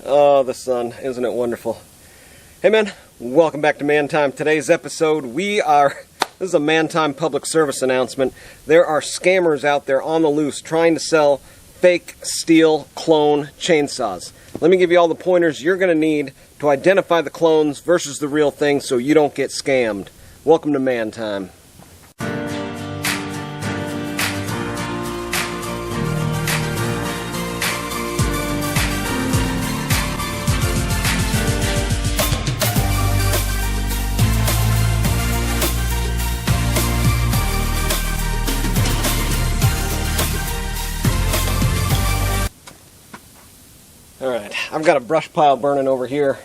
Oh, the sun, isn't it wonderful? Hey man, welcome back to Man Time. Today's episode, this is a Man Time public service announcement. There are scammers out there on the loose trying to sell fake Stihl clone chainsaws. Let me give you all the pointers you're going to need to identify the clones versus the real thing so you don't get scammed. Welcome to Man Time. Alright, I've got a brush pile burning over here,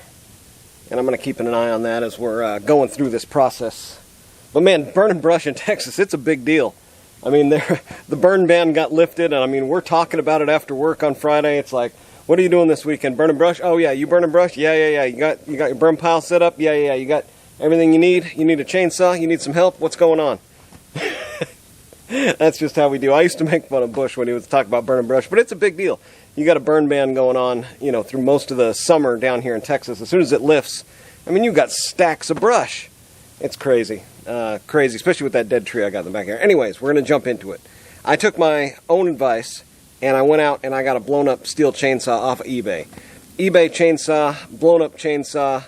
and I'm going to keep an eye on that as we're going through this process. But man, burning brush in Texas, it's a big deal. I mean, the burn ban got lifted, and I mean, we're talking about it after work on Friday. It's like, what are you doing this weekend? Burning brush? Oh yeah, you burning brush? Yeah. You got your burn pile set up? Yeah. You got everything you need? You need a chainsaw? You need some help? What's going on? That's just how we do. I used to make fun of Bush when he was talking about burning brush, but it's a big deal. You got a burn ban going on, through most of the summer down here in Texas. As soon as it lifts, I mean, you've got stacks of brush. It's crazy. Crazy, especially with that dead tree I got in the back here. Anyways, we're going to jump into it. I took my own advice, and I went out and I got a blown-up Stihl chainsaw off of eBay. eBay chainsaw, blown-up chainsaw,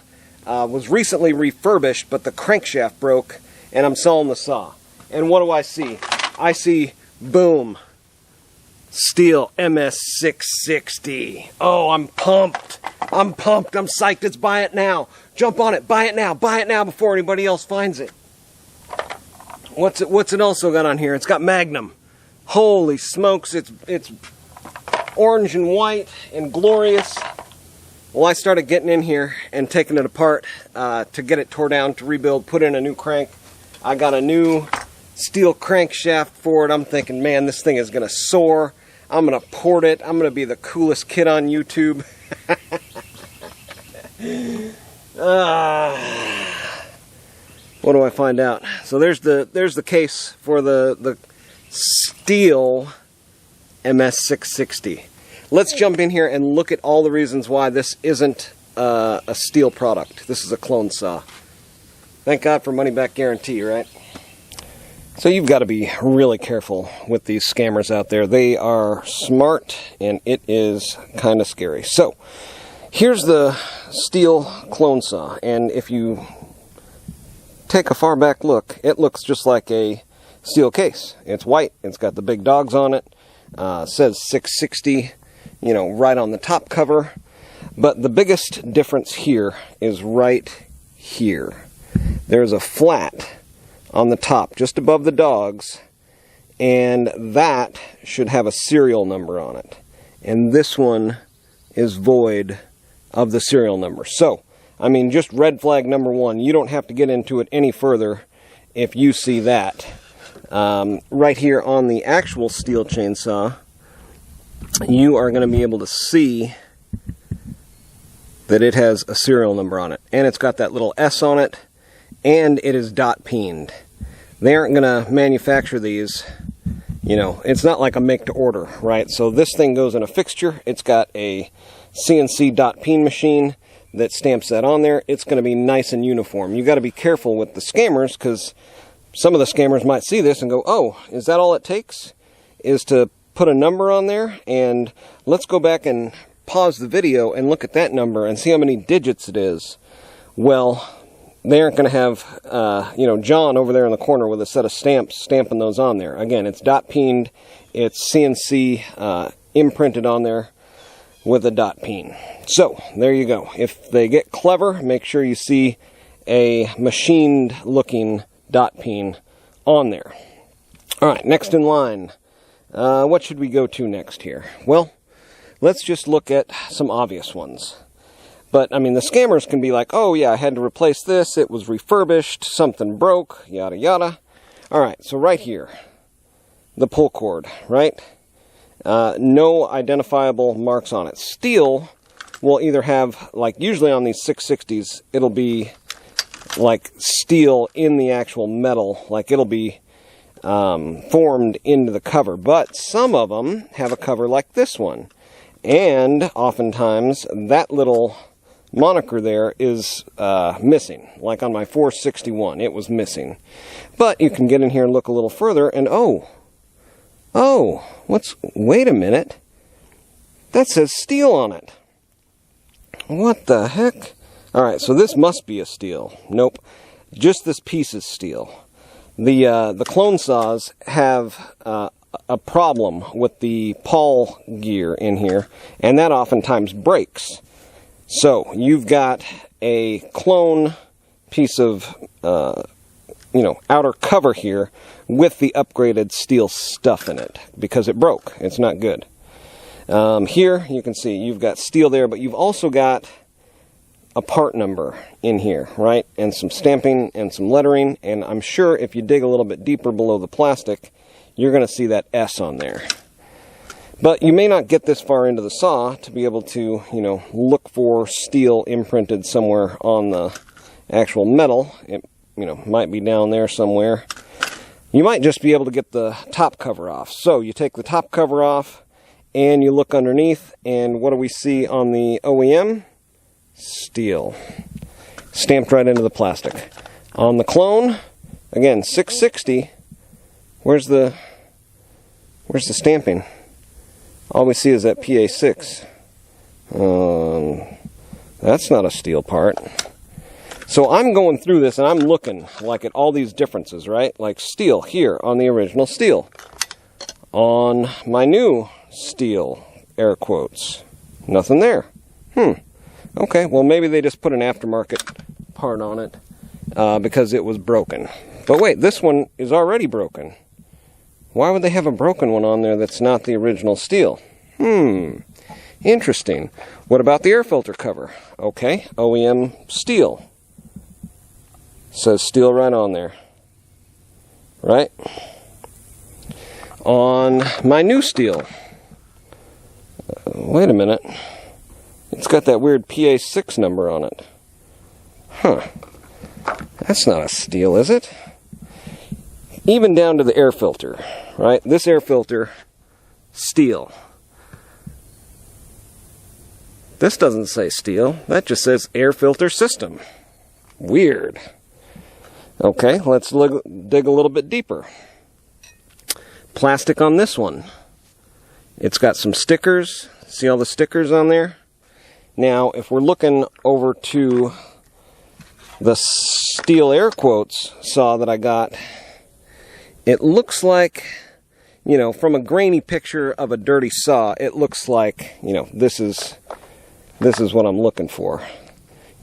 was recently refurbished, but the crankshaft broke, and I'm selling the saw. And what do I see? I see, boom, Stihl MS660. Oh, I'm pumped. I'm psyched. Let's buy it now. Jump on it. Buy it now. Buy it now before anybody else finds it. What's it also got on here? It's got Magnum. Holy smokes, it's orange and white and glorious. Well, I started getting in here and taking it apart to get it tore down, to rebuild, put in a new crank. I got a new Stihl crankshaft for it. I'm thinking, man, this thing is going to soar. I'm going to port it. I'm going to be the coolest kid on YouTube. What do I find out? So there's the case for the Stihl MS660. Let's jump in here and look at all the reasons why this isn't a Stihl product. This is a clone saw. Thank God for money back guarantee, right? So you've got to be really careful with these scammers out there. They are smart, and it is kind of scary. So here's the Stihl clone saw, and if you take a far back look, it looks just like a Stihl case. It's white. It's got the big dogs on it. Says 660, right on the top cover. But the biggest difference here is right here. There's a flat on the top, just above the dogs, and that should have a serial number on it. And this one is void of the serial number. So, I mean, just red flag number one. You don't have to get into it any further if you see that. Right here on the actual Stihl chainsaw, you are going to be able to see that it has a serial number on it. And it's got that little S on it, and it is dot peened. They aren't going to manufacture these, it's not like a make to order, right? So this thing goes in a fixture. It's got a CNC dot peen machine that stamps that on there. It's going to be nice and uniform. You got to be careful with the scammers, because some of the scammers might see this and go, oh, is that all it takes? Is to put a number on there? And let's go back and pause the video and look at that number and see how many digits it is. Well, they aren't going to have, John over there in the corner with a set of stamps stamping those on there. Again, it's dot peened. It's CNC imprinted on there with a dot peen. So, there you go. If they get clever, make sure you see a machined looking dot peen on there. Alright, next in line. What should we go to next here? Well, let's just look at some obvious ones. But, I mean, the scammers can be like, oh yeah, I had to replace this, it was refurbished, something broke, yada yada. Alright, so right here, the pull cord, right? No identifiable marks on it. Stihl will either have, like usually on these 660s, it'll be like steel in the actual metal, like it'll be formed into the cover. But some of them have a cover like this one. And oftentimes that little moniker there is missing. Like on my 461, it was missing. But you can get in here and look a little further and wait a minute. That says Stihl on it. What the heck? Alright, so this must be a Stihl. Nope. Just this piece is Stihl. The clone saws have a problem with the pawl gear in here, and that oftentimes breaks. So you've got a clone piece of outer cover here with the upgraded Stihl stuff in it because it broke. It's not good. Here you can see you've got Stihl there, but you've also got a part number in here, right? And some stamping and some lettering, and I'm sure if you dig a little bit deeper below the plastic, you're going to see that S on there. But you may not get this far into the saw to be able to, look for Stihl imprinted somewhere on the actual metal. It, might be down there somewhere. You might just be able to get the top cover off. So you take the top cover off and you look underneath, and what do we see on the OEM? Stihl. Stamped right into the plastic. On the clone, again, 660. Where's the stamping? All we see is that PA6. That's not a Stihl part. So I'm going through this and I'm looking like at all these differences, right? Like Stihl here on the original Stihl. On my new Stihl, air quotes. Nothing there. Okay, well maybe they just put an aftermarket part on it because it was broken. But wait, this one is already broken. Why would they have a broken one on there that's not the original Stihl? Interesting. What about the air filter cover? Okay, OEM Stihl. Says Stihl right on there. Right? On my new Stihl. Wait a minute. It's got that weird PA6 number on it. That's not a Stihl, is it? Even down to the air filter, right? This air filter, Stihl. This doesn't say Stihl. That just says air filter system. Weird. Okay, let's dig a little bit deeper. Plastic on this one. It's got some stickers. See all the stickers on there? Now, if we're looking over to the Stihl air quotes saw that I got, it looks like, from a grainy picture of a dirty saw, it looks like, this is what I'm looking for.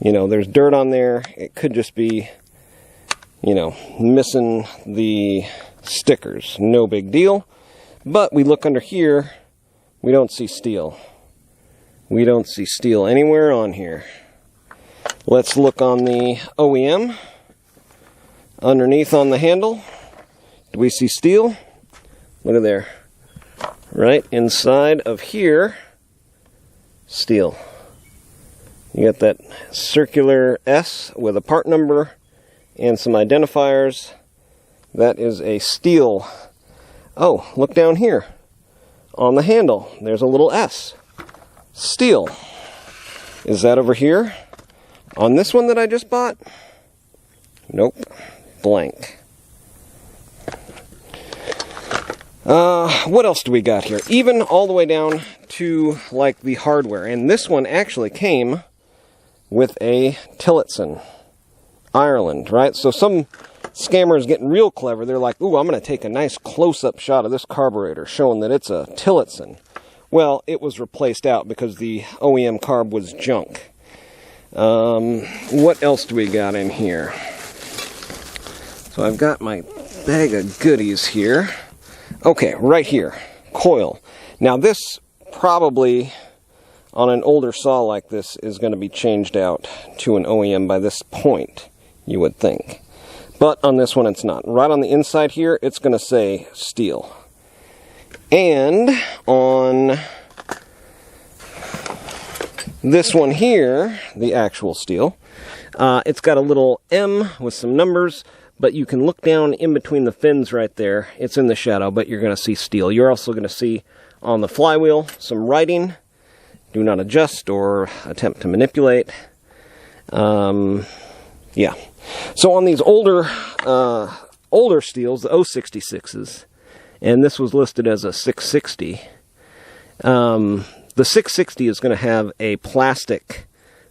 There's dirt on there. It could just be, missing the stickers. No big deal. But we look under here, we don't see Stihl. We don't see Stihl anywhere on here. Let's look on the OEM. Underneath on the handle, do we see Stihl? Look at there. Right inside of here, Stihl. You got that circular S with a part number and some identifiers. That is a Stihl. Oh, look down here. On the handle, there's a little S. Stihl. Is that over here? On this one that I just bought? Nope. Blank. What else do we got here? Even all the way down to like the hardware. And this one actually came with a Tillotson, Ireland, right? So some scammers getting real clever. They're like, ooh, I'm going to take a nice close-up shot of this carburetor showing that it's a Tillotson. Well, it was replaced out because the OEM carb was junk. What else do we got in here? So I've got my bag of goodies here. Okay, right here, coil. Now this probably, on an older saw like this, is going to be changed out to an OEM by this point, you would think. But on this one it's not. Right on the inside here, it's going to say Stihl. And on this one here, the actual Stihl, it's got a little M with some numbers, but you can look down in between the fins right there. It's in the shadow, but you're going to see Stihl. You're also going to see on the flywheel some writing, do not adjust or attempt to manipulate. Yeah. So on these older Stihls, the 066s, and this was listed as a 660, the 660 is going to have a plastic,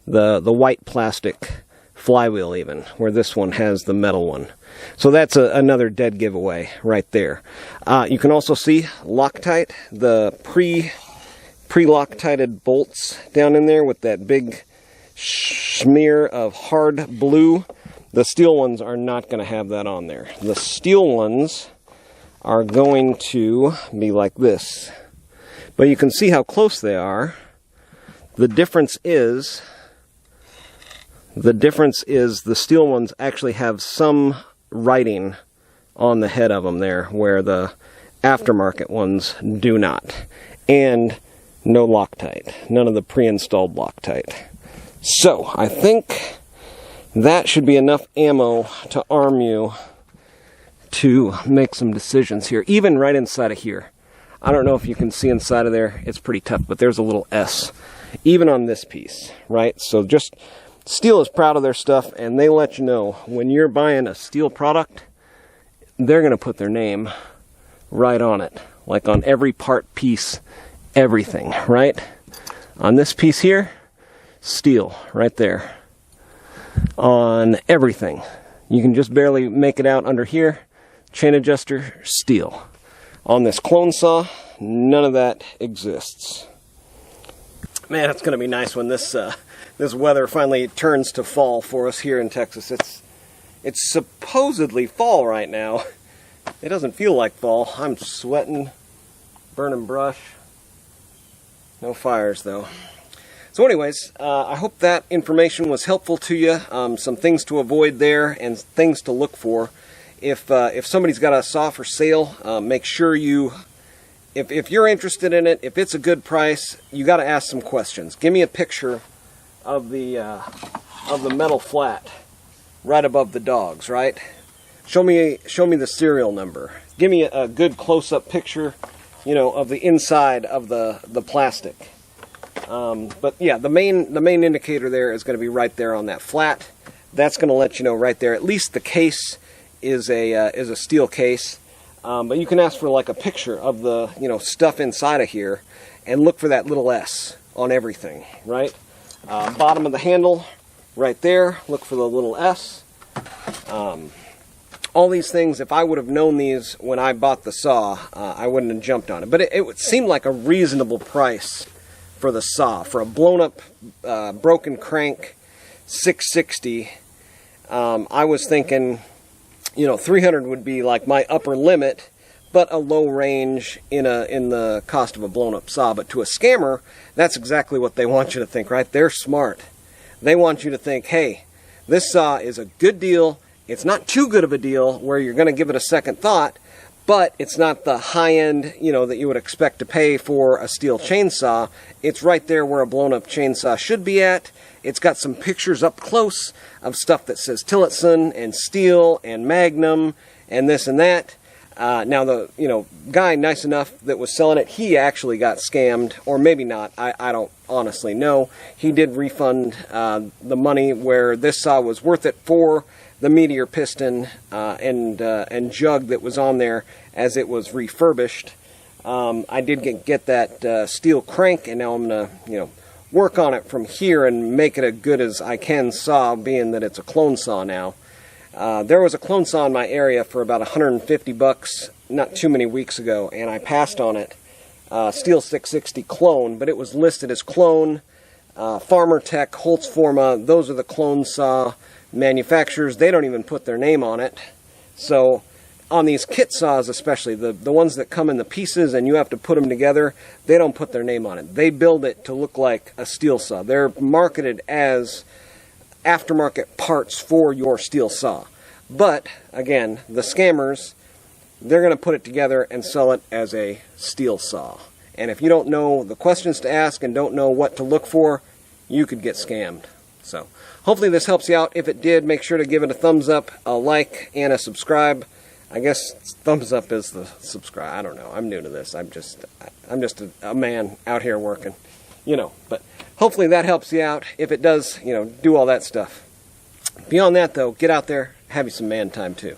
the white plastic flywheel even, where this one has the metal one. So that's another dead giveaway right there. You can also see Loctite, the pre-Loctited bolts down in there with that big smear of hard blue. The Stihl ones are not going to have that on there. The Stihl ones are going to be like this. But you can see how close they are. The difference is the Stihl ones actually have some writing on the head of them there, where the aftermarket ones do not. And no Loctite. None of the pre-installed Loctite. So, I think that should be enough ammo to arm you to make some decisions here. Even right inside of here. I don't know if you can see inside of there. It's pretty tough, but there's a little S. Even on this piece, right? So just, Stihl is proud of their stuff, and they let you know when you're buying a Stihl product, they're going to put their name right on it. Like on every part, piece, everything, right? On this piece here, Stihl, right there. On everything. You can just barely make it out under here. Chain adjuster, Stihl. On this clone saw, none of that exists. Man, it's going to be nice when this weather finally turns to fall for us here in Texas. It's supposedly fall right now. It doesn't feel like fall. I'm sweating, burning brush. No fires though. So anyways, I hope that information was helpful to you. Some things to avoid there and things to look for. If somebody's got a saw for sale, make sure you, if you're interested in it, if it's a good price, you got to ask some questions. Give me a picture of the metal flat right above the dogs, right? Show me the serial number. Give me a good close-up picture, you know, of the inside of the plastic. But yeah, the main indicator there is going to be right there on that flat. That's going to let you know right there. At least the case is a Stihl case. But you can ask for like a picture of the stuff inside of here, and look for that little S on everything. Right, bottom of the handle, right there. Look for the little S. All these things, if I would have known these when I bought the saw, I wouldn't have jumped on it. But it would seem like a reasonable price for the saw. For a blown up, broken crank 660, I was thinking, 300 would be like my upper limit, but a low range in the cost of a blown up saw. But to a scammer, that's exactly what they want you to think, right? They're smart. They want you to think, hey, this saw is a good deal. It's not too good of a deal where you're going to give it a second thought, but it's not the high end, that you would expect to pay for a Stihl chainsaw. It's right there where a blown up chainsaw should be at. It's got some pictures up close of stuff that says Tillotson and Stihl and Magnum and this and that. Now the guy nice enough that was selling it, he actually got scammed, or maybe not. I don't honestly know. He did refund the money where this saw was worth it for the Meteor piston and jug that was on there as it was refurbished. I did get that Stihl crank, and now I'm gonna work on it from here and make it as good as I can saw, being that it's a clone saw now. There was a clone saw in my area for about $150 not too many weeks ago, and I passed on it. Stihl 660 clone, but it was listed as clone. Farmertec, Holzfforma, those are the clone saw manufacturers. They don't even put their name on it. So on these kit saws, especially the ones that come in the pieces and you have to put them together, they don't put their name on it. They build it to look like a Stihl saw. They're marketed as aftermarket parts for your Stihl saw. But again, the scammers, they're going to put it together and sell it as a Stihl saw. And if you don't know the questions to ask and don't know what to look for, you could get scammed. So hopefully this helps you out. If it did, make sure to give it a thumbs up, a like, and a subscribe. I guess thumbs up is the subscribe. I don't know. I'm new to this. I'm just a man out here working. you know, but hopefully that helps you out if it does, you know, do all that stuff. Beyond that, though, get out there, have you some man time, too.